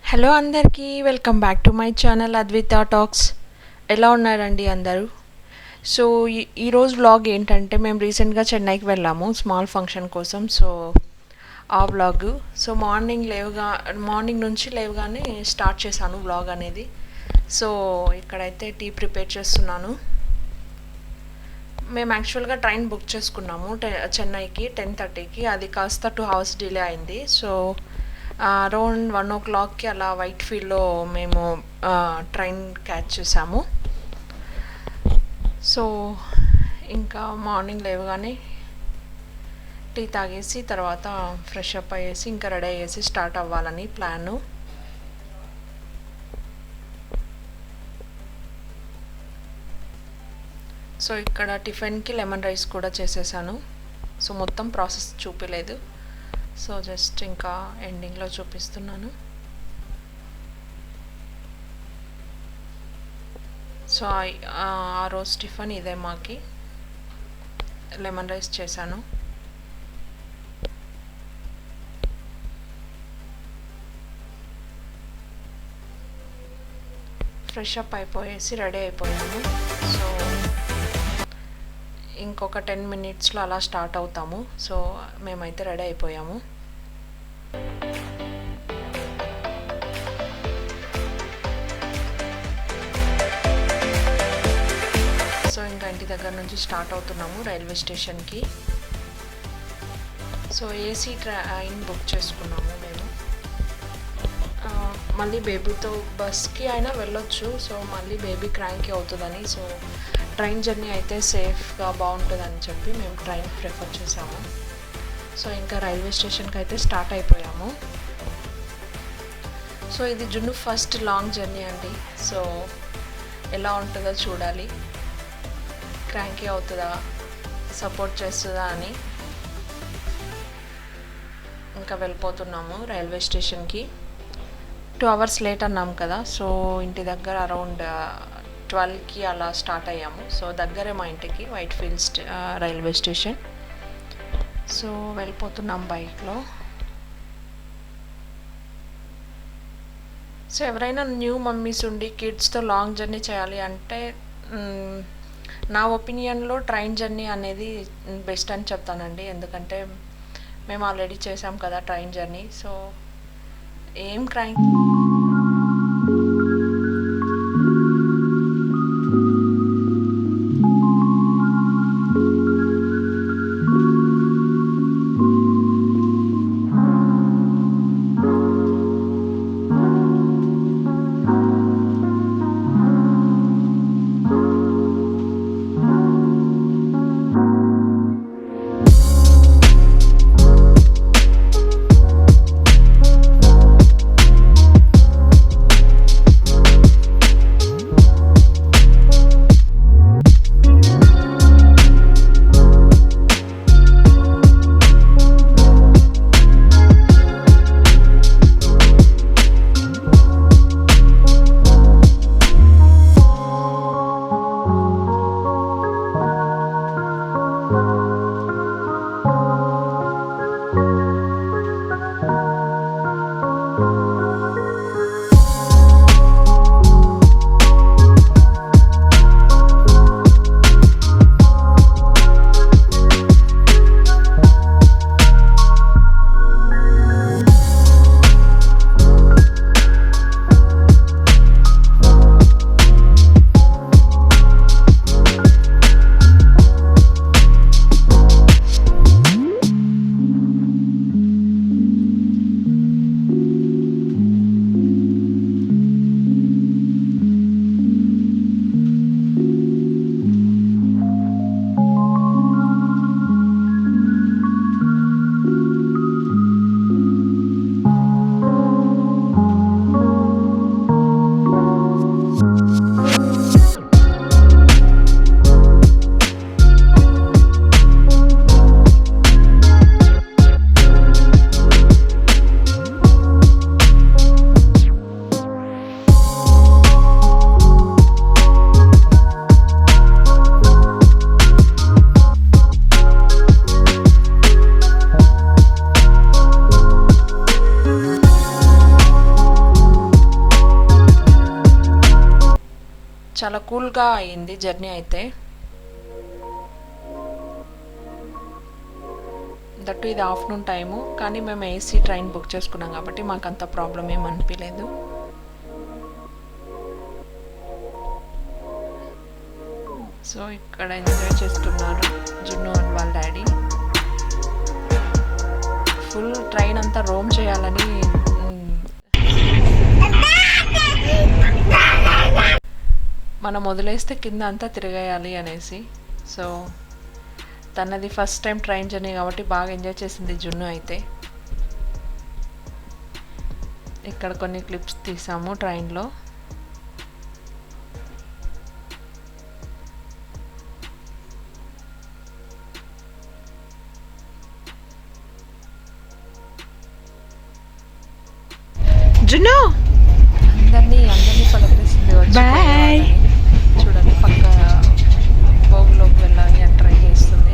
Hello అందరికీ welcome back to my channel Advitha talks. ఎలా ఉన్నారండి అందరూ? సో ఈరోజు వ్లాగ్ ఏంటంటే మేము రీసెంట్గా చెన్నైకి వెళ్ళాము స్మాల్ ఫంక్షన్ కోసం. సో ఆ వ్లాగ్ మార్నింగ్ నుంచి లేవగానే స్టార్ట్ చేశాను వ్లాగ్ అనేది. సో ఇక్కడైతే టీ ప్రిపేర్ చేస్తున్నాను. మేము యాక్చువల్గా ట్రైన్ బుక్ చేసుకున్నాము చెన్నైకి 10:30కి. అది కాస్త 2 hours డిలే అయింది. సో అరౌండ్ 1 o'clockకి అలా వైట్ ఫీల్డ్లో మేము ట్రైన్ క్యాచ్ చేసాము. సో ఇంకా మార్నింగ్ లేవగానే టీ తాగేసి తర్వాత ఫ్రెష్ అప్ అయ్యేసి ఇంకా రెడీ అయ్యేసి స్టార్ట్ అవ్వాలని ప్లాను. సో ఇక్కడ టిఫిన్కి లెమన్ రైస్ కూడా చేసేసాను. సో మొత్తం ప్రాసెస్ చూపించలేదు. సో జస్ట్ ఇంకా ఎండింగ్లో చూపిస్తున్నాను. సో ఆ రోజు టిఫిన్ ఇదే, మాకి లెమన్ రైస్ చేశాను. ఫ్రెష్ అప్ అయిపోయేసి రెడీ అయిపోయాము. సో ఇంకొక 10 minutesలో అలా స్టార్ట్ అవుతాము. సో మేమైతే రెడీ అయిపోయాము. సో ఇంకా ఇంటి దగ్గర నుంచి స్టార్ట్ అవుతున్నాము రైల్వే స్టేషన్కి. సో ఏసీ ట్రైన్ బుక్ చేసుకున్నాము మేము. మళ్ళీ బేబీతో బస్కి అయినా వెళ్ళొచ్చు. సో మళ్ళీ బేబీ క్రాంకీ అవుతుందని, సో ట్రైన్ జర్నీ అయితే సేఫ్గా బాగుంటుందని చెప్పి మేము ట్రైన్ ప్రిఫర్ చేసాము. సో ఇంకా రైల్వే స్టేషన్కి అయితే స్టార్ట్ అయిపోయాము. సో ఇది జున్ను ఫస్ట్ లాంగ్ జర్నీ అండి. సో ఎలా ఉంటుందో చూడాలి, క్రాంకీ అవుతుందా, సపోర్ట్ చేస్తుందా అని. ఇంకా వెళ్ళిపోతున్నాము రైల్వే స్టేషన్కి. 2 hours లేట్ అన్నాం కదా. సో ఇంటి దగ్గర అరౌండ్ 12కి అలా స్టార్ట్ అయ్యాము. సో దగ్గరే మా ఇంటికి white field railway station. So వెళ్ళిపోతున్నాం బైక్లో. సో ఎవరైనా న్యూ మమ్మీస్ ఉండి కిడ్స్తో లాంగ్ జర్నీ చేయాలి అంటే నా ఒపీనియన్లో ట్రైన్ జర్నీ అనేది బెస్ట్ అని చెప్తానండి. ఎందుకంటే మేము ఆల్రెడీ చేసాం కదా ట్రైన్ జర్నీ. సో ఏం క్రైమ్ చాలా కూల్గా అయింది జర్నీ అయితే. దట్టు ఇది ఆఫ్టర్నూన్ టైము, కానీ మేము ఏసీ ట్రైన్ బుక్ చేసుకున్నాం కాబట్టి మాకు అంత ప్రాబ్లం ఏం అనిపించలేదు. సో ఇక్కడ ఎంజాయ్ చేస్తున్నారు జున్ను అండ్ వాళ్ళ డాడీ. ఫుల్ ట్రైన్ అంతా రోమ్ చేయాలని మనం వదిలేస్తే కింద అంతా తిరగేయాలి అనేసి. సో తనది ఫస్ట్ టైం ట్రైన్ జర్నీ కాబట్టి బాగా ఎంజాయ్ చేసింది జున్ను అయితే. ఇక్కడ కొన్ని క్లిప్స్ తీసాము ట్రైన్లో. జున్ను అందరినీ పలకరిస్తుంది బాయ్. చూడండి, పక్క బోగులోకి వెళ్ళాలి అని ట్రై చేస్తుంది.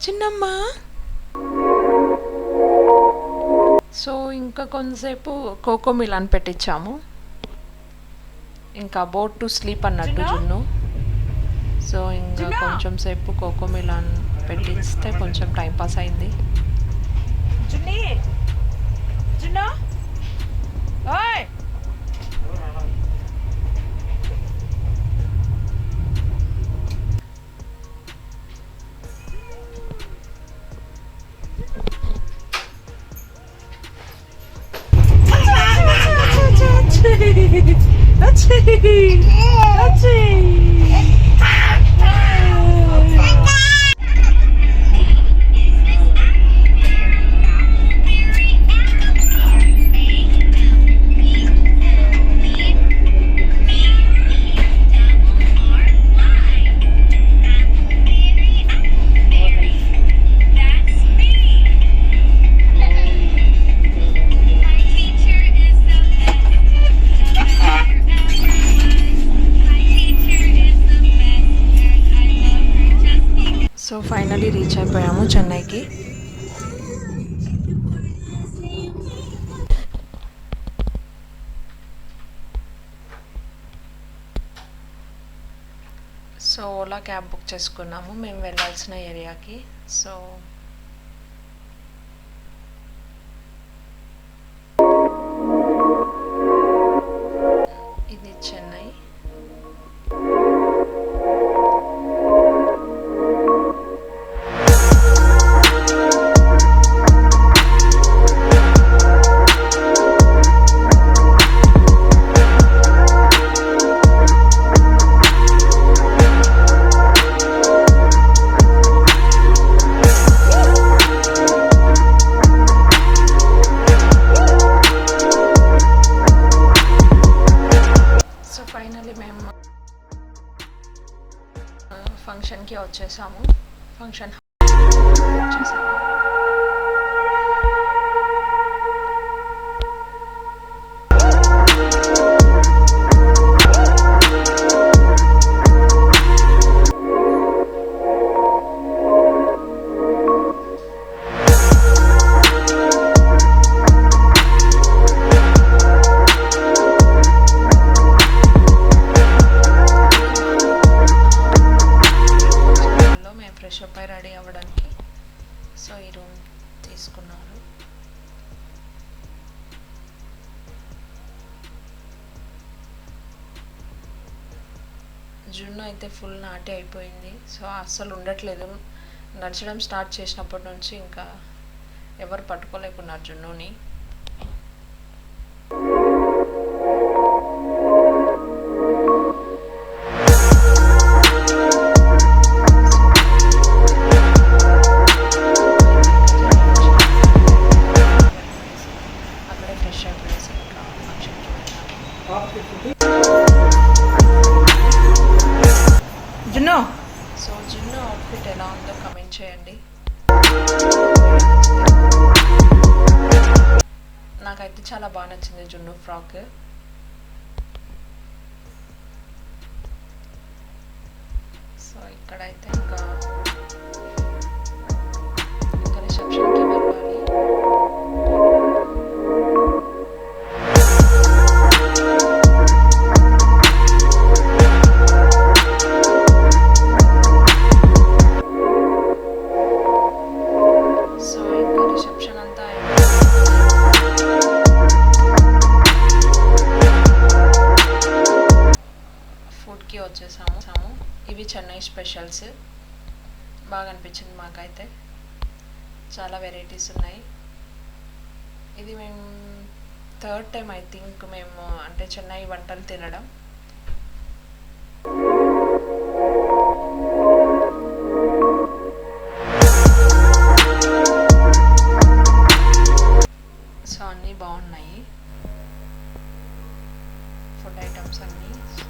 చిన్నమ్మా. సో ఇంకా కొంతసేపు కోకో మిలాన్ పెట్టించాము. ఇంకా అబౌట్ టు స్లీప్ అన్నట్టు జున్ను. సో ఇంకా కొంచెం సేపు కోకో మిలాన్ పెట్టిస్తే కొంచెం టైం పాస్ అయింది. సో ఫైనలీ రీచ్ అయిపోయాము చెన్నైకి. సో ఓలా క్యాబ్ బుక్ చేసుకున్నాము మేము వెళ్ళాల్సిన ఏరియాకి. సో ఇది చెన్నై. ఫంక్షన్కి వచ్చేసాము. ఫంక్షన్ వచ్చేసాము. ఫ్రెష్ అప్ అయి రెడీ అవ్వడానికి సో ఈ రూమ్ తీసుకున్నారు. జున్ను అయితే ఫుల్ నాటి అయిపోయింది. సో అస్సలు ఉండట్లేదు. నడచడం స్టార్ట్ చేసినప్పటి నుంచి ఇంకా ఎవరు పట్టుకోలేకున్నారు జున్నుని. జున్ను సో జున్ను అవుట్ఫిట్ ఎలా ఉందో కమెంట్ చేయండి. నాకైతే చాలా బాగా నచ్చింది జున్ను ఫ్రాక్. సో ఇక్కడైతే ఇంకా రిసెప్షన్కి వెళ్ళాలి. సో ఇంకా రిసెప్షన్ అంతా ఫుడ్కి వచ్చేసాము. ఇవి చెన్నై స్పెషల్స్. బాగా అనిపించింది మాకైతే. చాలా వెరైటీస్ ఉన్నాయి. ఇది మేము థర్డ్ టైం ఐ థింక్ మేము అంటే చెన్నై వంటలు తినడం. సో అన్నీ బాగున్నాయి ఫుడ్ ఐటమ్స్ అన్నీ. సో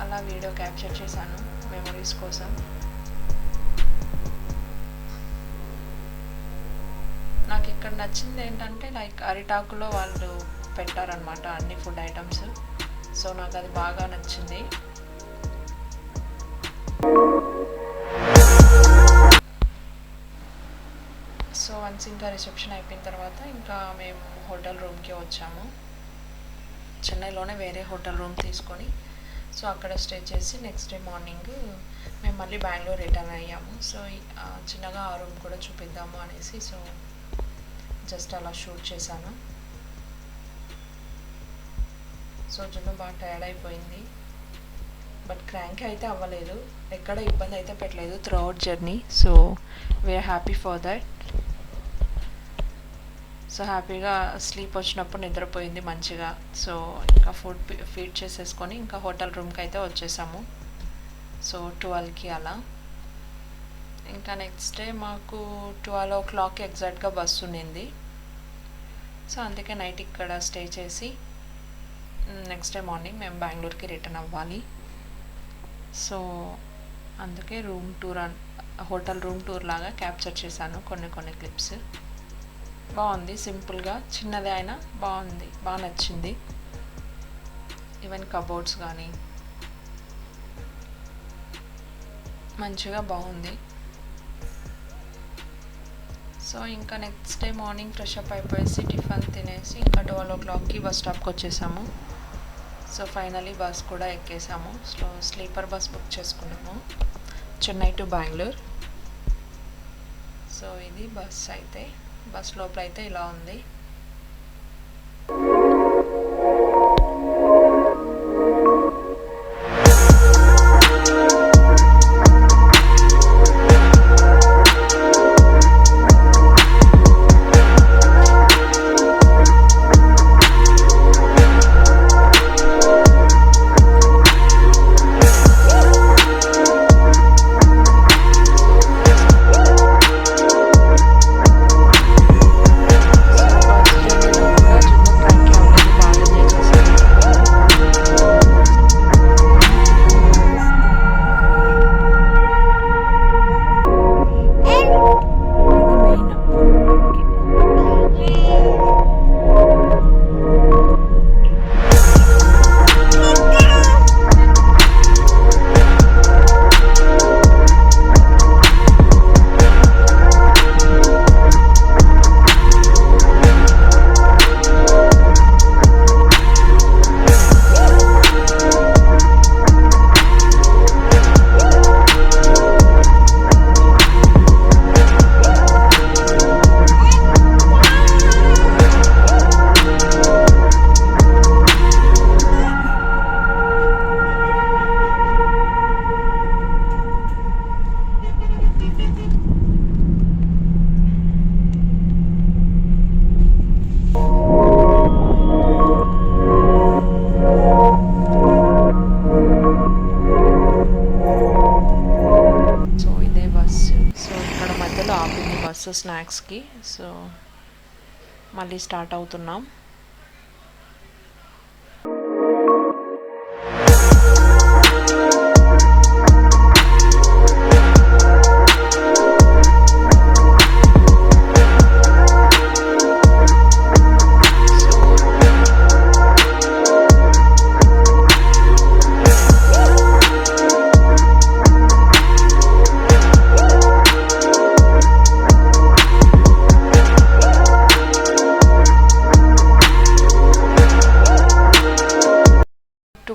అలా వీడియో క్యాప్చర్ చేశాను మెమరీస్ కోసం. నాకు ఇక్కడ నచ్చింది ఏంటంటే లైక్ అరిటాకులో వాళ్ళు పెట్టారనమాట అన్ని ఫుడ్ ఐటమ్స్. సో నాకు అది బాగా నచ్చింది. సో వన్స్ ఇంకా రిసెప్షన్ అయిపోయిన తర్వాత ఇంకా మేము హోటల్ రూమ్కి వచ్చాము. చెన్నైలోనే వేరే హోటల్ రూమ్ తీసుకొని సో అక్కడ స్టే చేసి నెక్స్ట్ డే మార్నింగ్ మేము మళ్ళీ బెంగళూరు రిటర్న్ అయ్యాము. సో చిన్నగా ఆ రూమ్ కూడా చూపిద్దాము అనేసి సో జస్ట్ అలా షూట్ చేశాను. సో జున్ను బాగా టైర్డ్ అయిపోయింది. బట్ క్రాంక్ అయితే అవ్వలేదు, ఎక్కడ ఇబ్బంది అయితే పెట్టలేదు throughout journey. So we are happy for that. So హ్యాపీగా స్లీప్ వచ్చినప్పుడు నిద్రపోయింది మంచిగా. సో ఇంకా ఫీడ్ చేసేసుకొని ఇంకా హోటల్ రూమ్కి అయితే వచ్చేసాము. సో 12కి అలా. ఇంకా నెక్స్ట్ డే మాకు 12 o'clock ఎగ్జాక్ట్గా బస్సు ఉండింది. సో అందుకే నైట్ ఇక్కడ స్టే చేసి నెక్స్ట్ డే మార్నింగ్ మేము బెంగళూరుకి రిటర్న్ అవ్వాలి. సో అందుకే హోటల్ రూమ్ టూర్ లాగా క్యాప్చర్ చేశాను కొన్ని క్లిప్స్. బాగుంది, సింపుల్గా చిన్నదే అయినా బాగుంది, బాగా నచ్చింది. ఈవెన్ కబోర్డ్స్ కానీ మంచిగా బాగుంది. సో ఇంకా next day morning fresh up అయిపోయేసి టిఫిన్ తినేసి ఇంకా 12 o'clockకి బస్ స్టాప్కి వచ్చేసాము. సో ఫైనలీ బస్ కూడా ఎక్కేసాము. స్లీపర్ బస్ బుక్ చేసుకున్నాము చెన్నై టు బెంగళూరు. సో ఇది బస్ అయితే. బస్ లోపల అయితే ఇలా ఉంది. బస్సు స్నాక్స్కి. సో మళ్ళీ స్టార్ట్ అవుతున్నాం.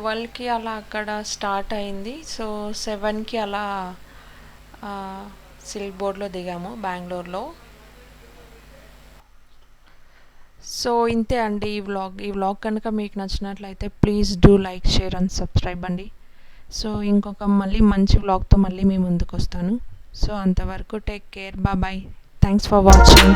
12కి అలా అక్కడ స్టార్ట్ అయింది. సో 7కి అలా సిల్క్ బోర్డ్లో దిగాము బెంగళూరులో. సో ఇంతే అండి ఈ వ్లాగ్ కనుక మీకు నచ్చినట్లయితే please do like, share and subscribe అండి. సో ఇంకొక మళ్ళీ మంచి వ్లాగ్తో మళ్ళీ మీ ముందుకు వస్తాను. సో అంతవరకు take care, bye. Thanks for watching.